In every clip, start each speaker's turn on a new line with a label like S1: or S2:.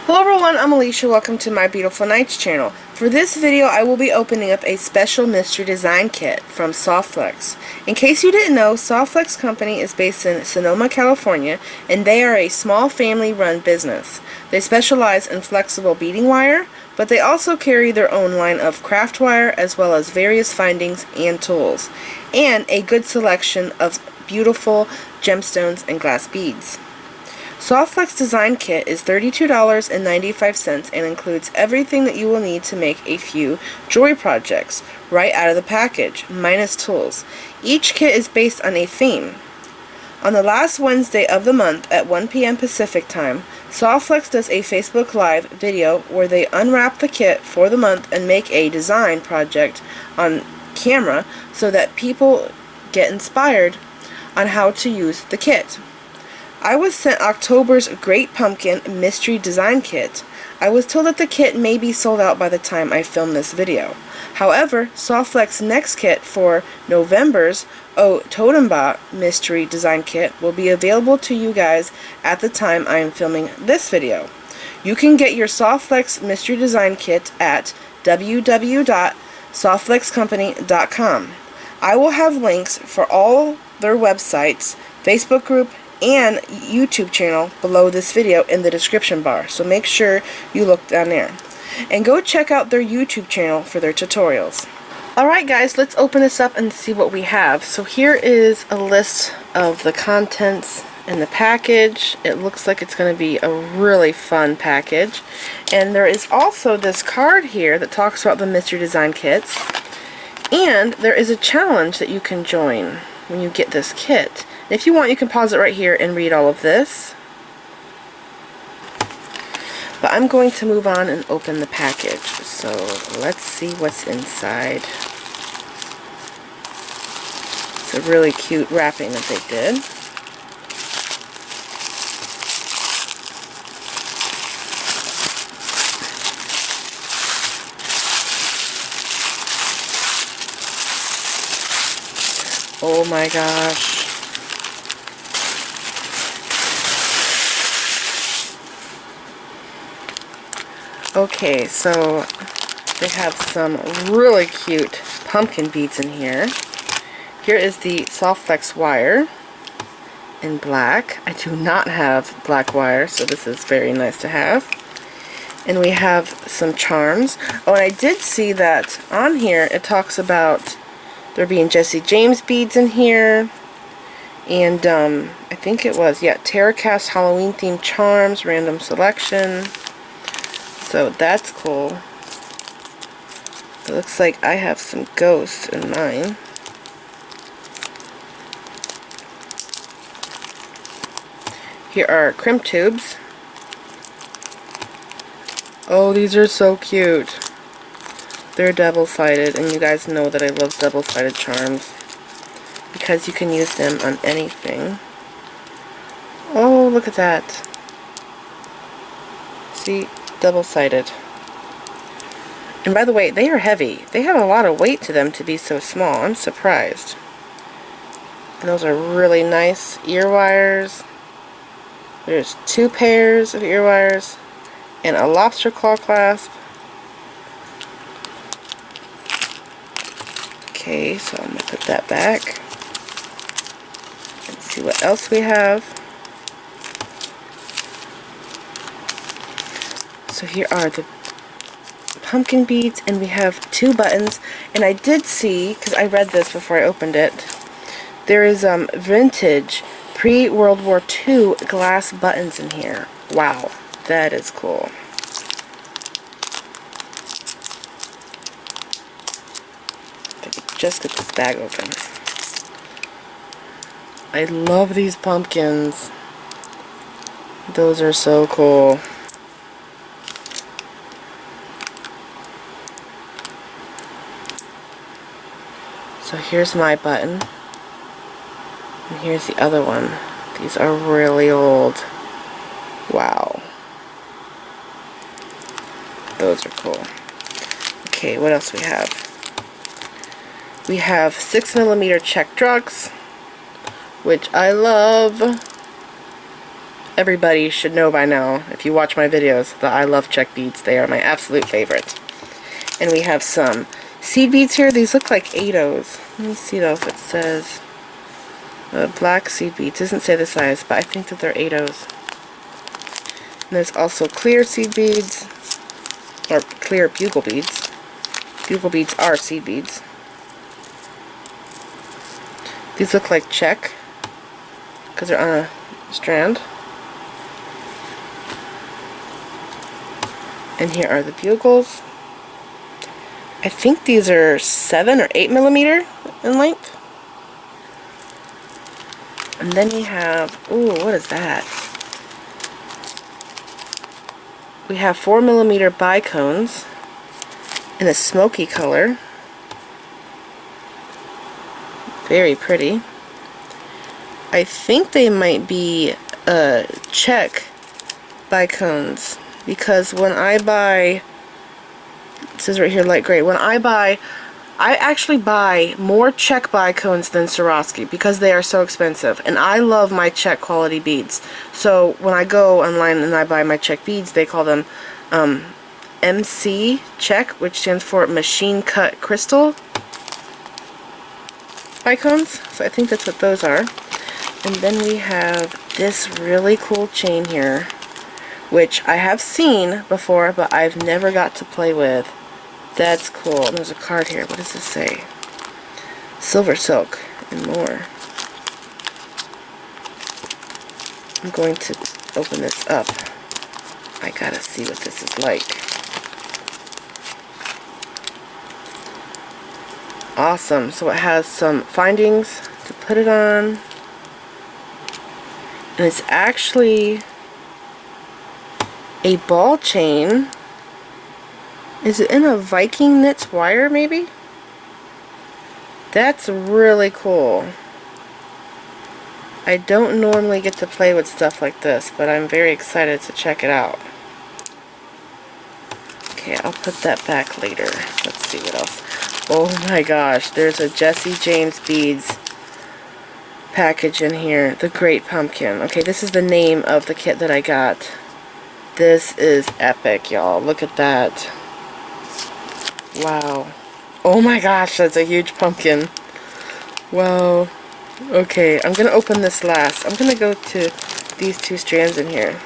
S1: Hello everyone, I'm Alicia. Welcome to my Beautiful Nights channel. For this video, I will be opening up a special mystery design kit from SoftFlex. In case you didn't know, SoftFlex company is based in Sonoma, California, and they are a small family-run business. They specialize in flexible beading wire, but they also carry their own line of craft wire as well as various findings and tools, and a good selection of beautiful gemstones and glass beads. SoftFlex Design Kit is $32.95 and includes everything that you will need to make a few jewelry projects right out of the package, minus tools. Each kit is based on a theme. On the last Wednesday of the month at 1 p.m. Pacific Time, SoftFlex does a Facebook Live video where they unwrap the kit for the month and make a design project on camera so that people get inspired on how to use the kit. I was sent October's Great Pumpkin Mystery Design Kit. I was told that the kit may be sold out by the time I film this video. However, SoftFlex's next kit for November's Totembot Mystery Design Kit will be available to you guys at the time I am filming this video. You can get your SoftFlex Mystery Design Kit at www.softflexcompany.com. I will have links for all their websites, Facebook group, and YouTube channel below this video in the description bar, so make sure you look down there and go check out their YouTube channel for their tutorials. Alright guys, let's open this up and see what we have. So here is a list of the contents in the package. It looks like it's going to be a really fun package, and there is also this card here that talks about the mystery design kits, and there is a challenge that you can join when you get this kit. If you want, you can pause it right here and read all of this. But I'm going to move on and open the package. So let's see what's inside. It's a really cute wrapping that they did. Oh my gosh. Okay, so they have some really cute pumpkin beads in here. Here is the SoftFlex wire in black. I do not have black wire, so this is very nice to have. And we have some charms. Oh, and I did see that on here it talks about there being Jesse James beads in here. And I think it was, yeah, Terracast Halloween themed charms, random selection. So that's cool. It looks like I have some ghosts in mine. Here are crimp tubes. Oh, these are so cute. They're double-sided, and you guys know that I love double-sided charms because you can use them on anything. Oh, look at that. See? Double-sided. And by the way, they are heavy. They have a lot of weight to them to be so small. I'm surprised. And those are really nice ear wires. There's 2 pairs of ear wires and a lobster claw clasp. Okay, so I'm going to put that back. Let's see what else we have. So here are the pumpkin beads, and we have 2 buttons. And I did see, because I read this before I opened it, there is vintage pre-World War II glass buttons in here. Wow, that is cool. If I could just get this bag open. I love these pumpkins. Those are so cool. So here's my button, and here's the other one. These are really old. Wow. Those are cool. Okay, what else we have? We have 6mm check drugs, which I love. everybody should know by now, if you watch my videos, that I love check beads. They are my absolute favorite. And we have some seed beads here. These look like 8-ohs. Let me see though if it says black seed beads. It doesn't say the size, but I think that they're 8-ohs. And there's also clear seed beads, or clear bugle beads. Bugle beads are seed beads. These look like check because they're on a strand. And here are the bugles. I think these are 7 or 8 millimeter in length. And then we have, ooh, what is that? We have 4 millimeter bicones in a smoky color. Very pretty. I think they might be check bicones, because when I buy, it says right here light gray, when I actually buy more check bicones than Swarovski because they are so expensive, and I love my check quality beads. So when I go online and I buy my check beads, they call them MC check, which stands for machine cut crystal bicones. So I think that's what those are. And then we have this really cool chain here, which I have seen before, but I've never got to play with. That's cool. And there's a card here. What does this say? Silver silk and more. I'm going to open this up. I gotta see what this is like. Awesome. So it has some findings to put it on. And it's actually a ball chain. Is it in a Viking knits wire, maybe? That's really cool. I don't normally get to play with stuff like this, but I'm very excited to check it out. Okay, I'll put that back later. Let's see what else. Oh my gosh, there's a Jesse James Beads package in here. The Great Pumpkin. Okay, this is the name of the kit that I got. This is epic, y'all. Look at that. Wow. Oh my gosh, that's a huge pumpkin. Wow. Okay, I'm gonna open this last. I'm gonna go to these two strands in here.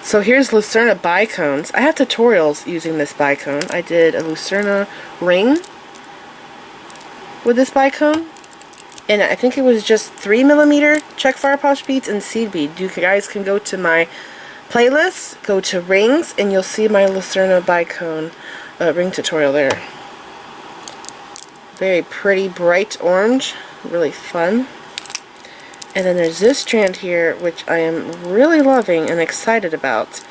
S1: So here's Lucerna bicones. I have tutorials using this bicone. I did a Lucerna ring with this bicone, and I think it was just 3 millimeter check fire polish beads and seed bead. You guys can go to my playlist, go to rings, and you'll see my Lucerna bicone ring tutorial there. Very pretty bright orange, really fun. And then there's this strand here, which I am really loving and excited about.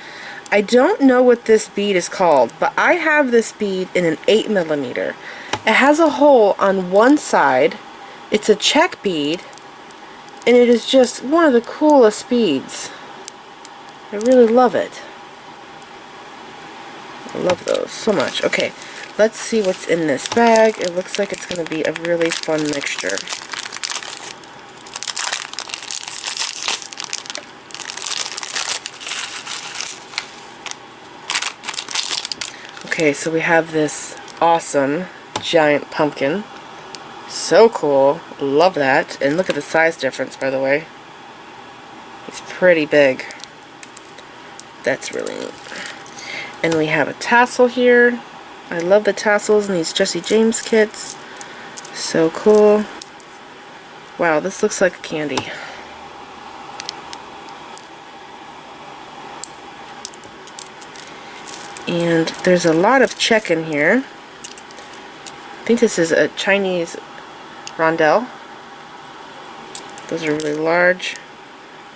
S1: I don't know what this bead is called, but I have this bead in an 8 millimeter. It has a hole on one side. It's a check bead, and it is just one of the coolest beads. I really love it. I love those so much. Okay, let's see what's in this bag. It looks like it's going to be a really fun mixture. Okay, so we have this awesome giant pumpkin. So cool. Love that. And look at the size difference, by the way. It's pretty big. That's really neat. And we have a tassel here. I love the tassels in these Jesse James kits. So cool. Wow, this looks like candy. And there's a lot of check in here. I think this is a Chinese rondelle. Those are really large.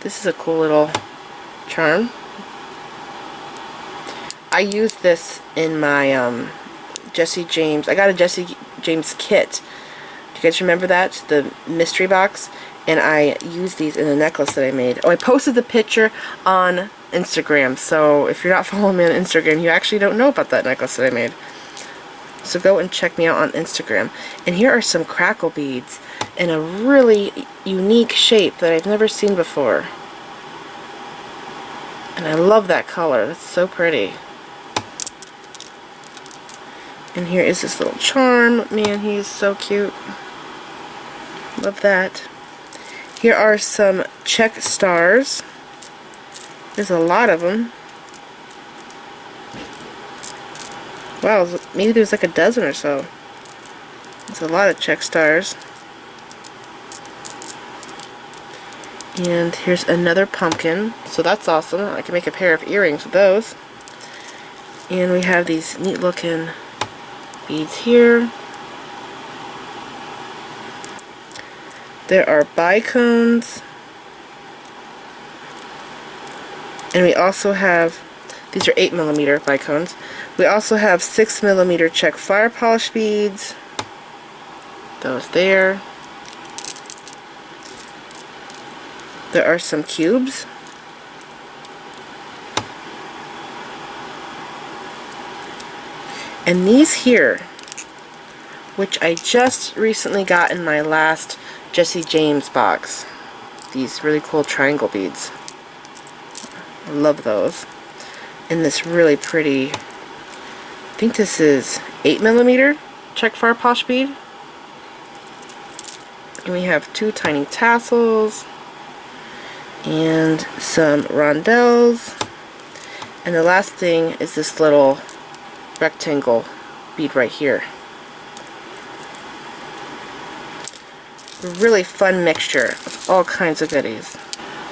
S1: This is a cool little charm. I used this in my Jesse James. I got a Jesse James kit. Do you guys remember that? The mystery box. And I used these in a necklace that I made. Oh, I posted the picture on Instagram. So if you're not following me on Instagram, you actually don't know about that necklace that I made. So go and check me out on Instagram. And here are some crackle beads in a really unique shape that I've never seen before. And I love that color. That's so pretty. And here is this little charm. Man, he's so cute. Love that. Here are some Czech stars. There's a lot of them. Wow, maybe there's like a dozen or so. There's a lot of Czech stars. And here's another pumpkin. So that's awesome. I can make a pair of earrings with those. And we have these neat looking beads here. There are bicones. And we also have, these are 8mm bicones. We also have 6mm Czech fire polish beads. Those there. There are some cubes. And these here, which I just recently got in my last Jesse James box. These really cool triangle beads. I love those. And this really pretty, I think this is 8mm Czech fire polish bead. And we have 2 tiny tassels. And some rondelles. And the last thing is this little rectangle bead right here. A really fun mixture of all kinds of goodies.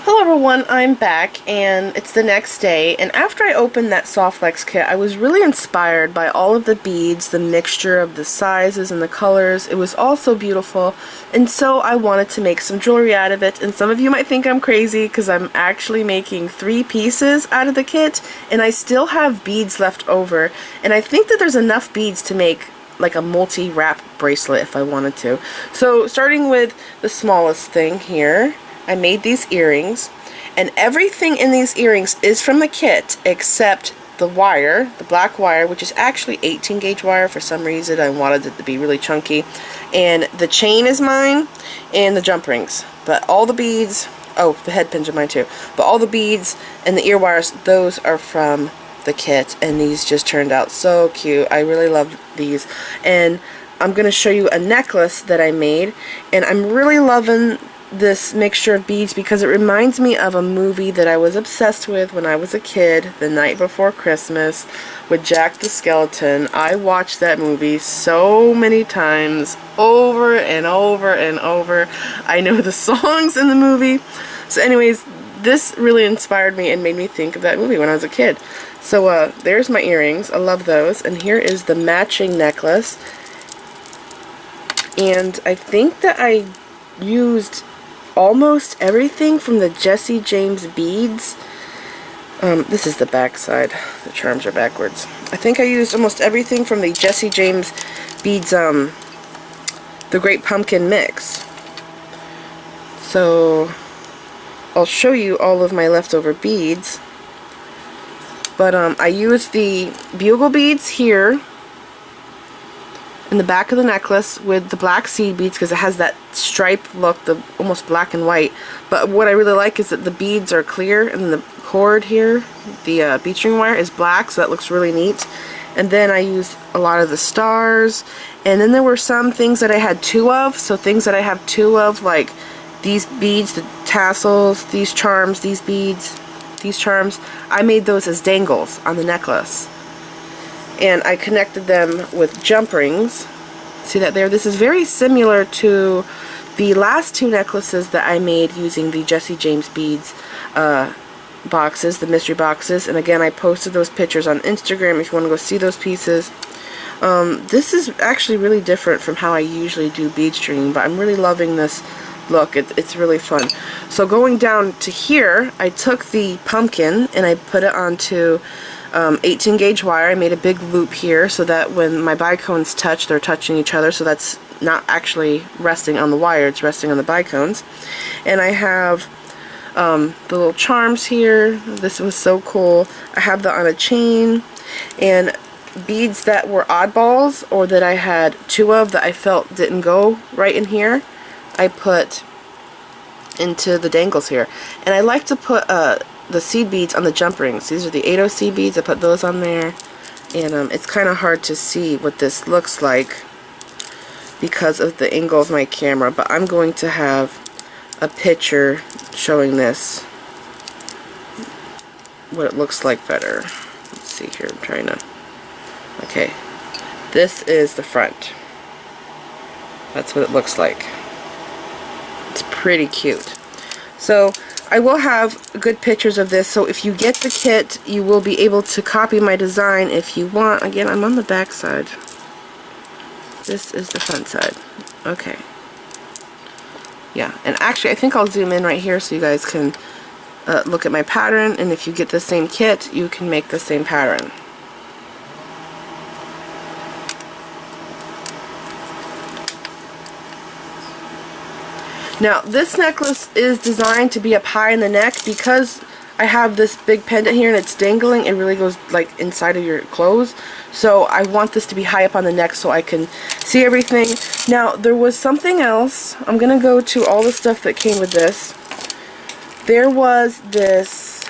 S1: Hello everyone, I'm back and it's the next day, and after I opened that SoftFlex kit I was really inspired by all of the beads, the mixture of the sizes and the colors. It was all so beautiful, and so I wanted to make some jewelry out of it. And some of you might think I'm crazy because I'm actually making 3 pieces out of the kit and I still have beads left over, and I think that there's enough beads to make like a multi-wrap bracelet if I wanted to. So starting with the smallest thing here, I made these earrings, and everything in these earrings is from the kit except the wire, the black wire, which is actually 18 gauge wire. For some reason I wanted it to be really chunky, and the chain is mine and the jump rings, but all the beads, oh, the head pins are mine too, but all the beads and the ear wires, those are from the kit, and these just turned out so cute. I really love these, and I'm going to show you a necklace that I made, and I'm really loving this mixture of beads because it reminds me of a movie that I was obsessed with when I was a kid, The Night Before Christmas with Jack the Skeleton. I watched that movie so many times, over and over and over. I know the songs in the movie. So anyways, this really inspired me and made me think of that movie when I was a kid. So there's my earrings. I love those. And here is the matching necklace. And I think that I used almost everything from the Jesse James beads. This is the back side. The charms are backwards. I think I used almost everything from the Jesse James beads, the Great Pumpkin mix. So I'll show you all of my leftover beads. But I used the bugle beads here in the back of the necklace with the black seed beads because it has that stripe look, the almost black and white. But what I really like is that the beads are clear and the cord here, the bead string wire, is black, so that looks really neat. And then I used a lot of the stars, and then there were some things that I had 2 of, so things that I have 2 of, like these beads, the tassels, these charms, these beads, these charms, I made those as dangles on the necklace. And I connected them with jump rings. See that there? This is very similar to the last 2 necklaces that I made using the Jesse James beads boxes, the mystery boxes. And again, I posted those pictures on Instagram if you want to go see those pieces. This is actually really different from how I usually do bead stringing, but I'm really loving this look. It's really fun. So going down to here, I took the pumpkin and I put it onto 18 gauge wire. I made a big loop here so that when my bicones touch, they're touching each other, so that's not actually resting on the wire, it's resting on the bicones. And I have the little charms here. This was so cool. I have that on a chain, and beads that were oddballs or that I had 2 of that I felt didn't go right in here, I put into the dangles here. And I like to put the seed beads on the jump rings. These are the 80 seed beads. I put those on there, and it's kind of hard to see what this looks like because of the angle of my camera, but I'm going to have a picture showing this, what it looks like better. Let's see here, I'm trying to, okay, this is the front. That's what it looks like. It's pretty cute. So I will have good pictures of this, so if you get the kit, you will be able to copy my design if you want. Again, I'm on the back side. This is the front side. Okay. Yeah, and actually I think I'll zoom in right here so you guys can look at my pattern, and if you get the same kit, you can make the same pattern. Now, this necklace is designed to be up high in the neck because I have this big pendant here and it's dangling. It really goes like inside of your clothes. So I want this to be high up on the neck so I can see everything. Now, there was something else. I'm going to go to all the stuff that came with this. There was this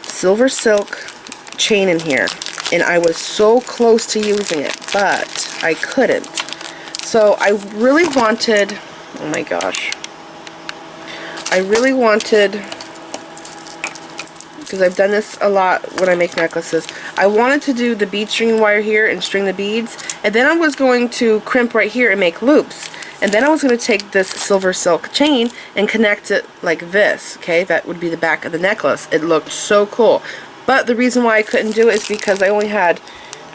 S1: silver silk chain in here. And I was so close to using it, but I couldn't. So I really wanted, oh my gosh, I really wanted, because I've done this a lot when I make necklaces, I wanted to do the bead string wire here and string the beads, and then I was going to crimp right here and make loops, and then I was going to take this silver silk chain and connect it like this, okay, that would be the back of the necklace. It looked so cool, but the reason why I couldn't do it is because I only had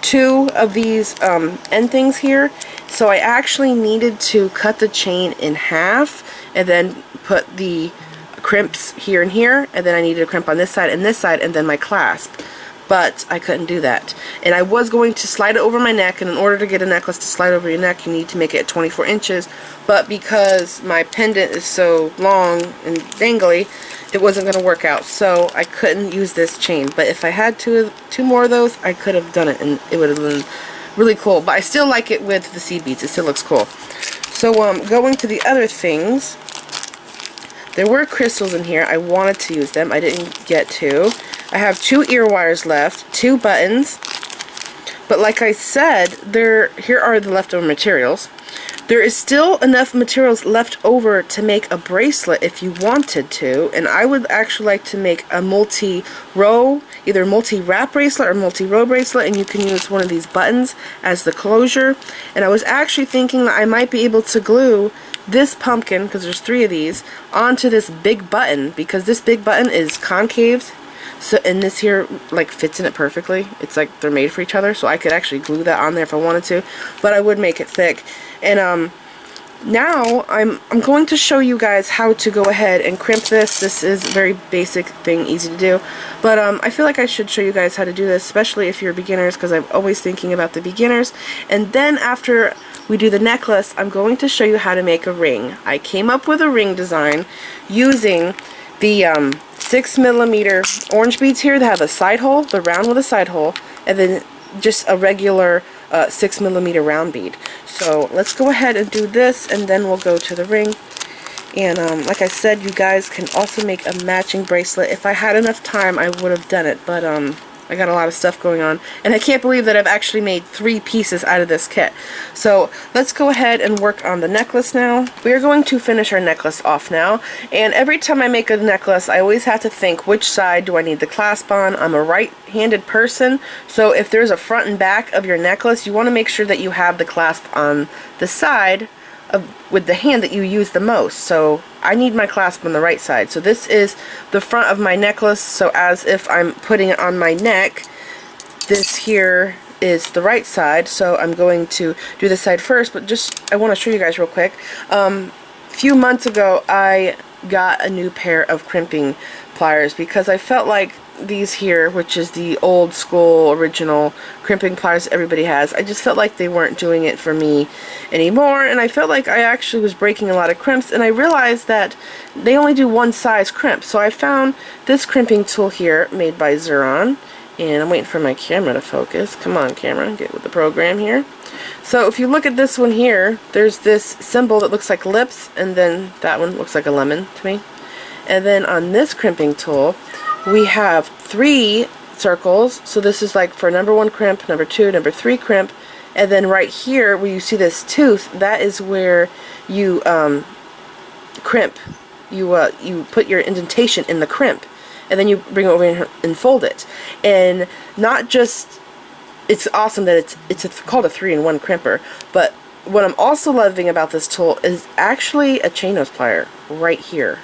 S1: 2 of these end things here, so I actually needed to cut the chain in half and then put the crimps here and here, and then I needed a crimp on this side, and then my clasp, but I couldn't do that. And I was going to slide it over my neck, and in order to get a necklace to slide over your neck, you need to make it at 24 inches, but because my pendant is so long and dangly, it wasn't going to work out, so I couldn't use this chain. But if I had two more of those, I could have done it, and it would have been really cool. But I still like it with the seed beads. It still looks cool. So going to the other things, there were crystals in here. I wanted to use them. I didn't get to. I have 2 ear wires left, 2 buttons. But like I said, here are the leftover materials. There is still enough materials left over to make a bracelet if you wanted to, and I would actually like to make a multi-row, either multi-wrap bracelet or multi-row bracelet, and you can use one of these buttons as the closure. And I was actually thinking that I might be able to glue this pumpkin, because there's 3 of these, onto this big button, because this big button is concave. So, and this here like fits in it perfectly. It's like they're made for each other, so I could actually glue that on there if I wanted to, but I would make it thick. And now I'm going to show you guys how to go ahead and crimp this. This is a very basic thing, easy to do, but I feel like I should show you guys how to do this, especially if you're beginners, because I'm always thinking about the beginners. And then after we do the necklace, I'm going to show you how to make a ring. I came up with a ring design using the 6mm orange beads here that have a side hole, the round with a side hole, and then just a regular 6mm round bead. So let's go ahead and do this, and then we'll go to the ring. And like I said, you guys can also make a matching bracelet. If I had enough time, I would have done it, but I got a lot of stuff going on, and I can't believe that I've actually made 3 pieces out of this kit. So let's go ahead and work on the necklace now. We are going to finish our necklace off now, and every time I make a necklace, I always have to think, which side do I need the clasp on? I'm a right-handed person, so if there's a front and back of your necklace, you want to make sure that you have the clasp on the side with the hand that you use the most. So I need my clasp on the right side. So this is the front of my necklace, so as if I'm putting it on my neck, this here is the right side. So I'm going to do this side first, but just I want to show you guys real quick. A few months ago I got a new pair of crimping pliers because I felt like these here, which is the old school original crimping pliers everybody has, I just felt like they weren't doing it for me anymore, and I felt like I actually was breaking a lot of crimps, and I realized that they only do one size crimp. So I found this crimping tool here made by Xuron, And I'm waiting for my camera to focus. Come on, camera, get with the program here. So if you look at this one here, there's this symbol that looks like lips, and then that one looks like a lemon to me. And then on this crimping tool, we have 3 circles. So this is like for number 1 crimp, number 2, number 3 crimp. And then right here where you see this tooth, that is where you crimp. You put your indentation in the crimp, and then you bring it over and fold it. And not just, it's awesome that it's called a 3-in-1 crimper, but what I'm also loving about this tool is actually a chain nose plier right here.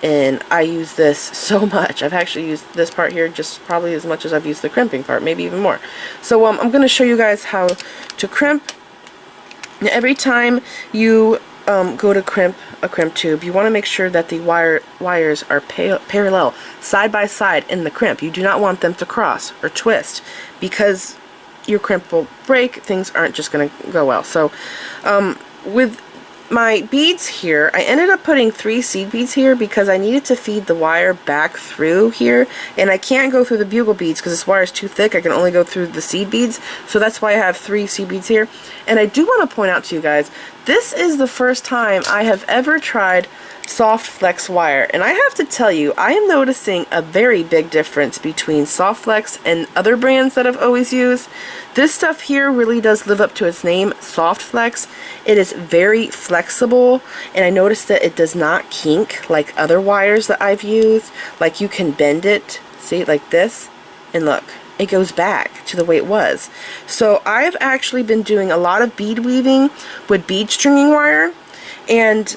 S1: And I use this so much. I've actually used this part here just probably as much as I've used the crimping part, maybe even more. So I'm going to show you guys how to crimp. Now, every time you go to crimp a crimp tube, you want to make sure that the wires are parallel, side by side in the crimp. You do not want them to cross or twist, because your crimp will break. Things aren't just going to go well. So with my beads here, I ended up putting 3 seed beads here because I needed to feed the wire back through here, and I can't go through the bugle beads because this wire is too thick. I can only go through the seed beads, so that's why I have 3 seed beads here. And I do want to point out to you guys, this is the first time I have ever tried SoftFlex wire, and I have to tell you, I am noticing a very big difference between SoftFlex and other brands that I've always used. This stuff here really does live up to its name, SoftFlex. It is very flexible, and I noticed that it does not kink like other wires that I've used. Like, you can bend it, see, like this, and look, it goes back to the way it was. So I've actually been doing a lot of bead weaving with bead stringing wire, and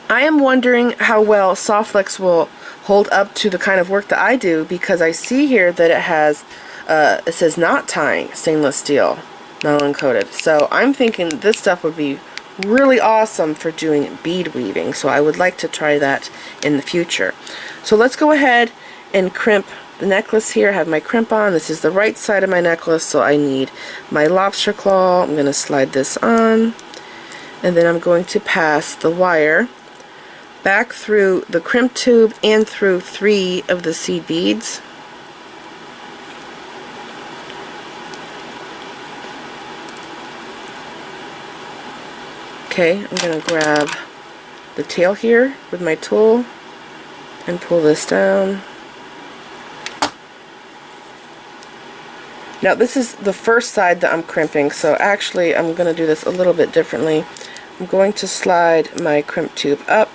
S1: I am wondering how well SoftFlex will hold up to the kind of work that I do, because I see here that it has, it says not tying stainless steel, not uncoated. So I'm thinking this stuff would be really awesome for doing bead weaving. So I would like to try that in the future. So let's go ahead and crimp the necklace here. I have my crimp on. This is the right side of my necklace, so I need my lobster claw. I'm going to slide this on, and then I'm going to pass the wire back through the crimp tube and through 3 of the seed beads. Okay, I'm going to grab the tail here with my tool and pull this down. Now this is the first side that I'm crimping, so actually I'm going to do this a little bit differently. I'm going to slide my crimp tube up.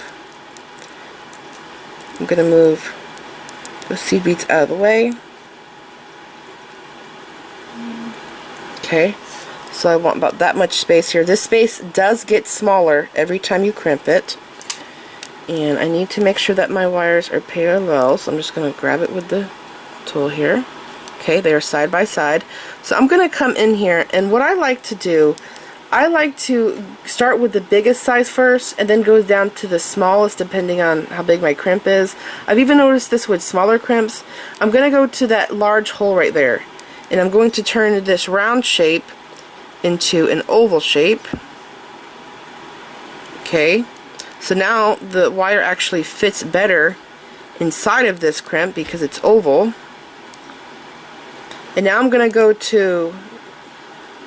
S1: I'm going to move the seed beads out of the way. Okay, so I want about that much space here. This space does get smaller every time you crimp it. And I need to make sure that my wires are parallel, so I'm just going to grab it with the tool here. Okay, they are side by side. So I'm going to come in here, and what I like to do, I like to start with the biggest size first and then go down to the smallest depending on how big my crimp is. I've even noticed this with smaller crimps. I'm going to go to that large hole right there, and I'm going to turn this round shape into an oval shape. Okay, so now the wire actually fits better inside of this crimp because it's oval. And now I'm going to go to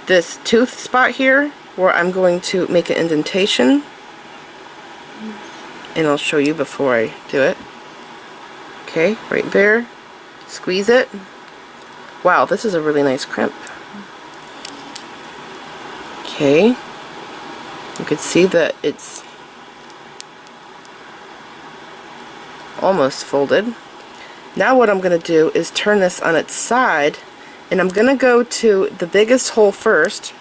S1: this tooth spot here where I'm going to make an indentation, and I'll show you before I do it. Okay, right there, squeeze it. Wow, this is a really nice crimp. Okay, you can see that it's almost folded. Now what I'm going to do is turn this on its side, and I'm going to go to the biggest hole first.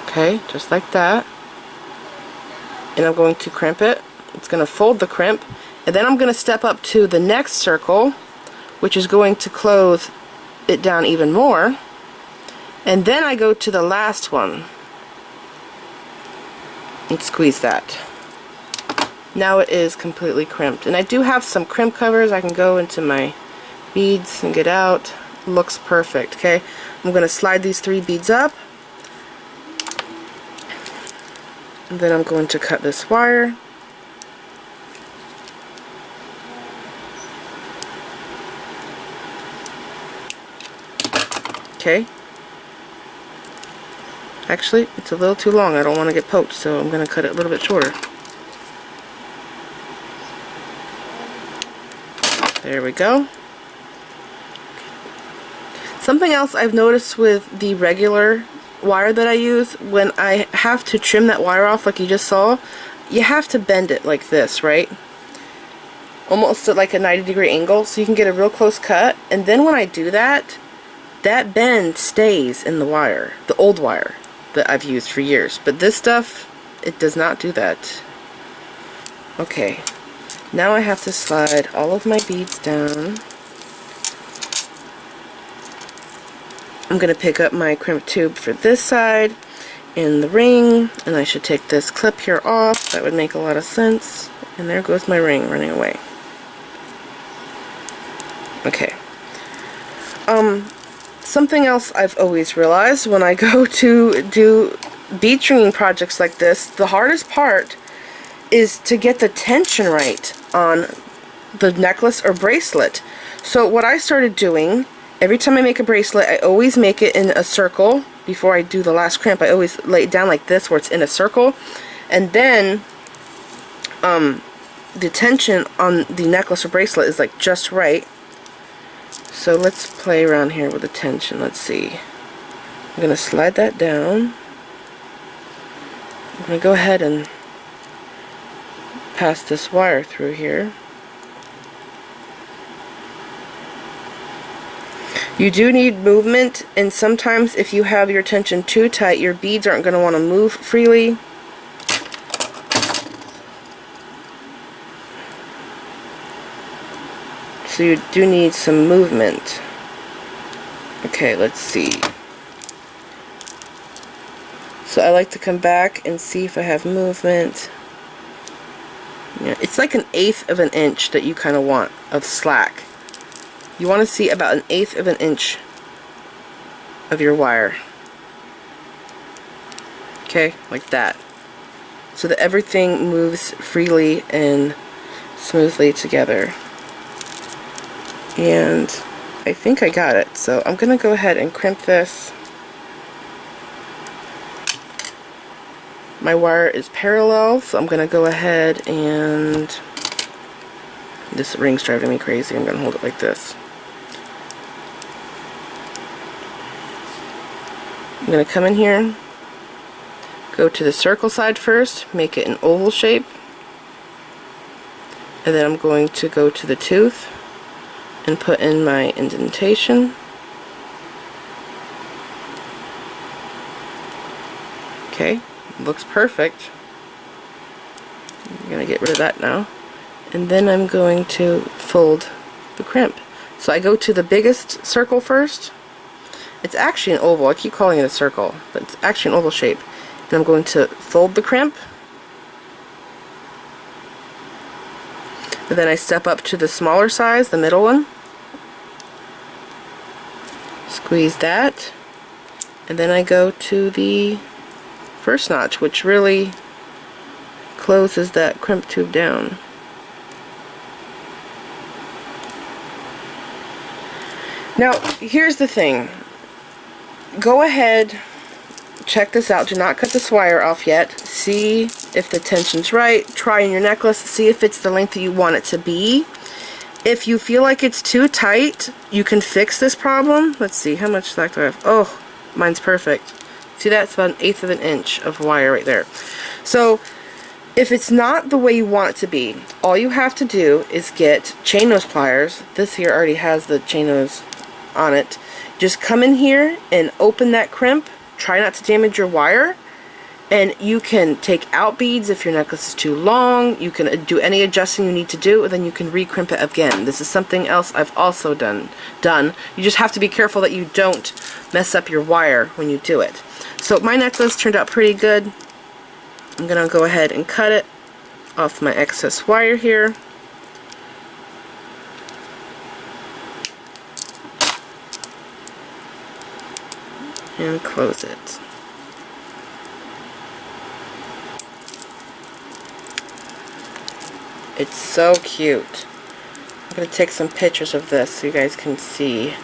S1: Okay, just like that. And I'm going to crimp it. It's going to fold the crimp, and then I'm going to step up to the next circle, which is going to close it down even more. And then I go to the last one and squeeze that. Now it is completely crimped. And I do have some crimp covers. I can go into my beads and get out. Looks perfect. Okay, I'm going to slide these 3 beads up, and then I'm going to cut this wire. Okay. Actually, it's a little too long. I don't want to get poked, so I'm going to cut it a little bit shorter. There we go. Something else I've noticed with the regular wire that I use, when I have to trim that wire off like you just saw, you have to bend it like this, right? Almost at like a 90-degree angle, so you can get a real close cut. And then when I do that, that bend stays in the wire, the old wire that I've used for years. But this stuff, it does not do that. Okay, now I have to slide all of my beads down. I'm going to pick up my crimp tube for this side and the ring, and I should take this clip here off. That would make a lot of sense. And there goes my ring running away. Okay. Something else I've always realized when I go to do bead stringing projects like this, the hardest part is to get the tension right on the necklace or bracelet. So what I started doing, every time I make a bracelet, I always make it in a circle. Before I do the last crimp, I always lay it down like this where it's in a circle. And then the tension on the necklace or bracelet is like just right. So let's play around here with the tension. Let's see. I'm going to slide that down. I'm going to go ahead and pass this wire through here. You do need movement, and sometimes if you have your tension too tight, your beads aren't going to want to move freely. So you do need some movement. Okay, let's see. So I like to come back and see if I have movement. Yeah, it's like 1/8 of an inch that you kind of want of slack. You want to see about 1/8 of an inch of your wire. Okay, like that. So that everything moves freely and smoothly together. And I think I got it. So I'm going to go ahead and crimp this. My wire is parallel, so I'm going to go ahead and... This ring's driving me crazy. I'm going to hold it like this. I'm going to come in here, go to the circle side first, make it an oval shape, and then I'm going to go to the tooth and put in my indentation. Okay, looks perfect. I'm going to get rid of that now. And then I'm going to fold the crimp. So I go to the biggest circle first. It's actually an oval. I keep calling it a circle, but it's actually an oval shape. And I'm going to fold the crimp. And then I step up to the smaller size, the middle one. Squeeze that. And then I go to the first notch, which really closes that crimp tube down. Now, here's the thing. Go ahead, check this out. Do not cut this wire off yet. See if the tension's right. Try in your necklace. See if it's the length that you want it to be. If you feel like it's too tight, you can fix this problem. Let's see, how much slack do I have? Oh, mine's perfect. See, that's about 1/8 of an inch of wire right there. So, if it's not the way you want it to be, all you have to do is get chain nose pliers. This here already has the chain nose on it. Just come in here and open that crimp. Try not to damage your wire. And you can take out beads if your necklace is too long. You can do any adjusting you need to do, and then you can re-crimp it again. This is something else I've also done. You just have to be careful that you don't mess up your wire when you do it. So my necklace turned out pretty good. I'm going to go ahead and cut it off my excess wire here. And close it. It's so cute. I'm going to take some pictures of this so you guys can see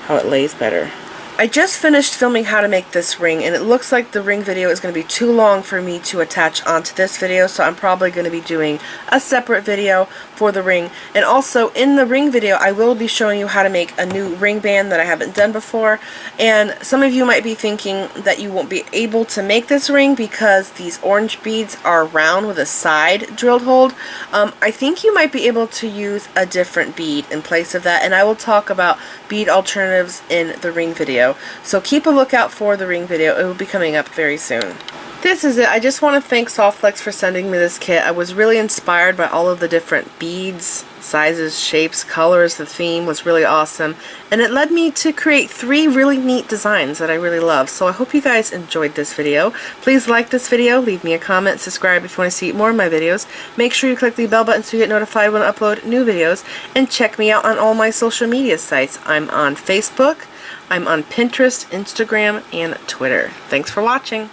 S1: how it lays better. I just finished filming how to make this ring, and it looks like the ring video is going to be too long for me to attach onto this video, so I'm probably going to be doing a separate video for the ring. And also in the ring video I will be showing you how to make a new ring band that I haven't done before. And some of you might be thinking that you won't be able to make this ring because these orange beads are round with a side drilled hole. I think you might be able to use a different bead in place of that, and I will talk about bead alternatives in the ring video. So keep a lookout for the ring video. It will be coming up very soon. This is it. I just want to thank SoftFlex for sending me this kit. I was really inspired by all of the different beads, sizes, shapes, colors. The theme was really awesome, and it led me to create 3 really neat designs that I really love. So I hope you guys enjoyed this video. Please like this video, leave me a comment, subscribe if you want to see more of my videos. Make sure you click the bell button so you get notified when I upload new videos, and check me out on all my social media sites. I'm on Facebook, I'm on Pinterest, Instagram, and Twitter. Thanks for watching.